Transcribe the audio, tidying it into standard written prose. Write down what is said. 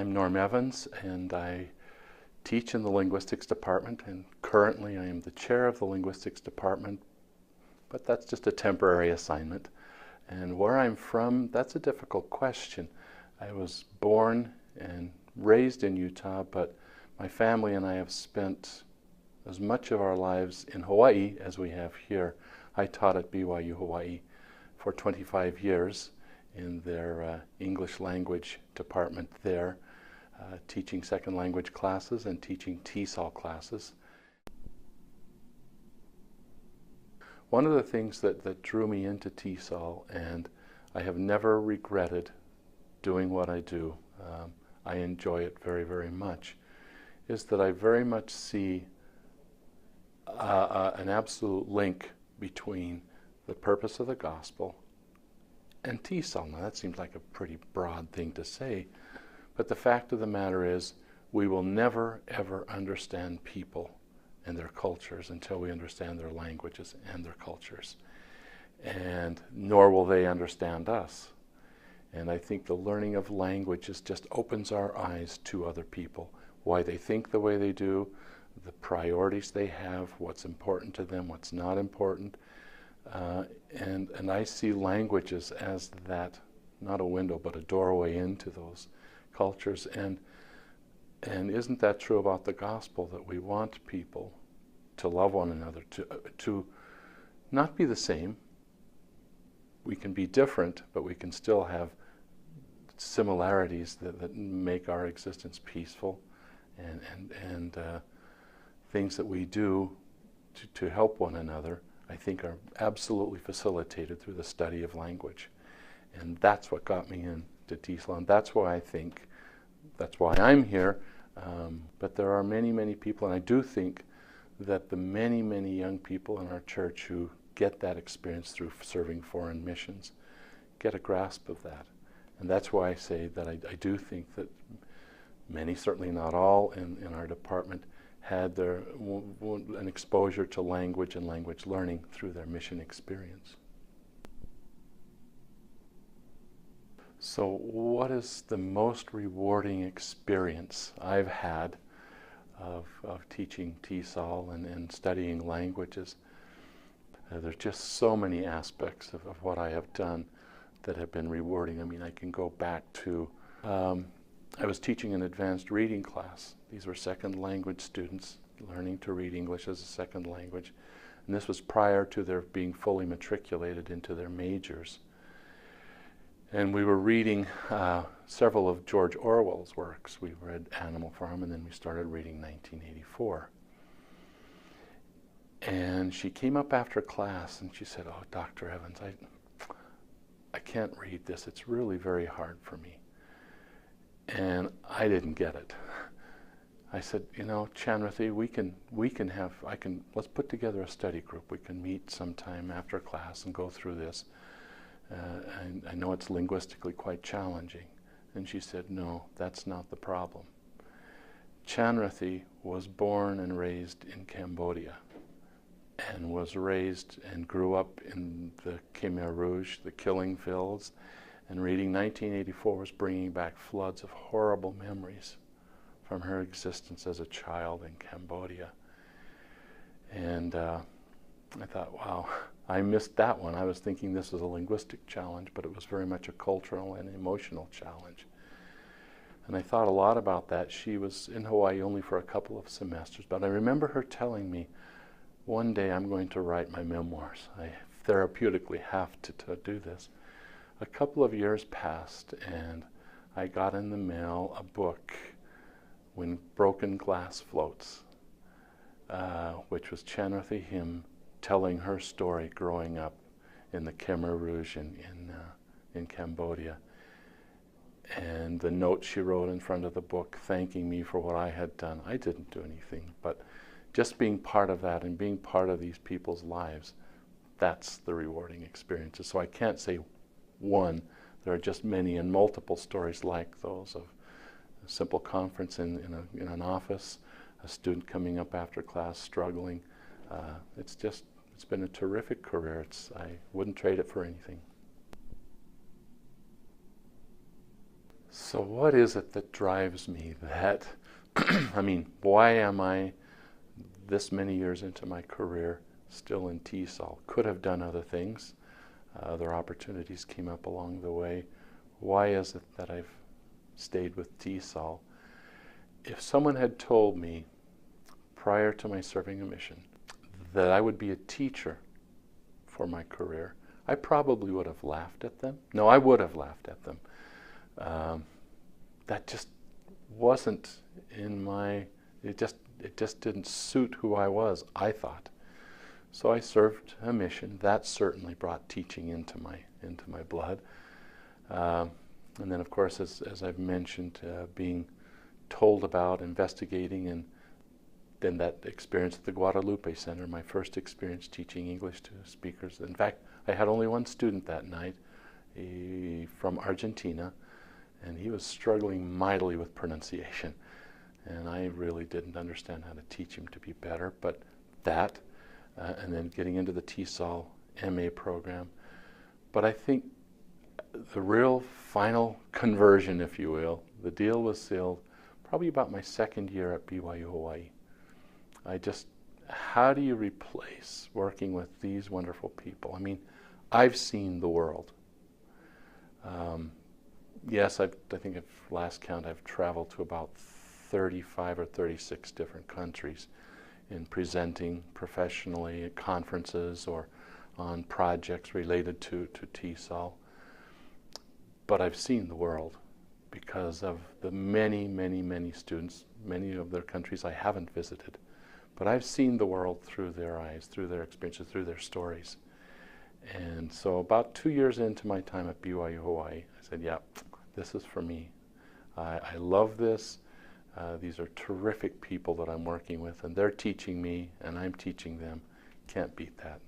I'm Norm Evans, and I teach in the Linguistics department, and currently I am the chair of the Linguistics department, but that's just a temporary assignment. And where I'm from, that's a difficult question. I was born and raised in Utah, but my family and I have spent as much of our lives in Hawaii as we have here. I taught at BYU Hawaii for 25 years in their English language department there, teaching second language classes and teaching TESOL classes. One of the things that drew me into TESOL, and I have never regretted doing what I do, I enjoy it very, very much, is that I very much see an absolute link between the purpose of the gospel and TESOL. Now that seems like a pretty broad thing to say, but the fact of the matter is we will never ever understand people and their cultures until we understand their languages and their cultures, and nor will they understand us. And I think the learning of languages just opens our eyes to other people, why they think the way they do, the priorities they have, what's important to them, what's not important. And I see languages as that, not a window, but a doorway into those cultures. And isn't that true about the gospel, that we want people to love one another, to not be the same? We can be different, but we can still have similarities that make our existence peaceful, and things that we do to help one another, I think, are absolutely facilitated through the study of language. And that's what got me into TESOL, and that's why I think, that's why I'm here. But there are many, many people, and I do think that the many, many young people in our church who get that experience through serving foreign missions get a grasp of that. And that's why I say that I do think that many, certainly not all, in our department had an exposure to language and language learning through their mission experience. So what is the most rewarding experience I've had of teaching TESOL and studying languages? There's just so many aspects of what I have done that have been rewarding. I mean, I can go back to, I was teaching an advanced reading class. These were second language students learning to read English as a second language. And this was prior to their being fully matriculated into their majors. And we were reading several of George Orwell's works. We read Animal Farm, and then we started reading 1984. And she came up after class and she said, "Oh, Dr. Evans, I can't read this. It's really very hard for me." And I didn't get it. I said, "You know, Chanrathy, let's put together a study group. We can meet sometime after class and go through this. I know it's linguistically quite challenging." And she said, "No, that's not the problem. Chanrathy was born and raised in Cambodia, and was raised and grew up in the Khmer Rouge, the killing fields, and reading 1984 was bringing back floods of horrible memories from her existence as a child in Cambodia." And I thought, wow, I missed that one. I was thinking this was a linguistic challenge, but it was very much a cultural and emotional challenge. And I thought a lot about that. She was in Hawaii only for a couple of semesters, but I remember her telling me, "One day I'm going to write my memoirs. I therapeutically have to do this." A couple of years passed, and I got in the mail a book, "When Broken Glass Floats," which was Chanrathy Him telling her story growing up in the Khmer Rouge in Cambodia. And the note she wrote in front of the book thanking me for what I had done. I didn't do anything, but just being part of that and being part of these people's lives, that's the rewarding experiences. So I can't say one. There are just many and multiple stories like those, of a simple conference in an office, a student coming up after class struggling. It's been a terrific career. I wouldn't trade it for anything. So what is it that drives me that, I mean, why am I this many years into my career still in TESOL? Could have done other things. Other opportunities came up along the way. Why is it that I've stayed with TESOL? If someone had told me prior to my serving a mission that I would be a teacher for my career, I probably would have laughed at them. No, I would have laughed at them. That just wasn't in my, it just didn't suit who I was, I thought. So I served a mission. That certainly brought teaching into my blood. And then, of course, as I've mentioned, being told about, investigating, and then that experience at the Guadalupe Center, my first experience teaching English to speakers. In fact, I had only one student that night from Argentina, and he was struggling mightily with pronunciation. And I really didn't understand how to teach him to be better, but that, and then getting into the TESOL MA program. But I think the real final conversion, if you will, the deal was sealed probably about my second year at BYU Hawaii. How do you replace working with these wonderful people? I mean, I've seen the world. Yes, I think at last count I've traveled to about 35 or 36 different countries in presenting professionally at conferences or on projects related to TESOL. But I've seen the world because of the many, many, many students, many of their countries I haven't visited. But I've seen the world through their eyes, through their experiences, through their stories. And so about 2 years into my time at BYU Hawaii, I said, yeah, this is for me. I love this. These are terrific people that I'm working with, and they're teaching me, and I'm teaching them. Can't beat that.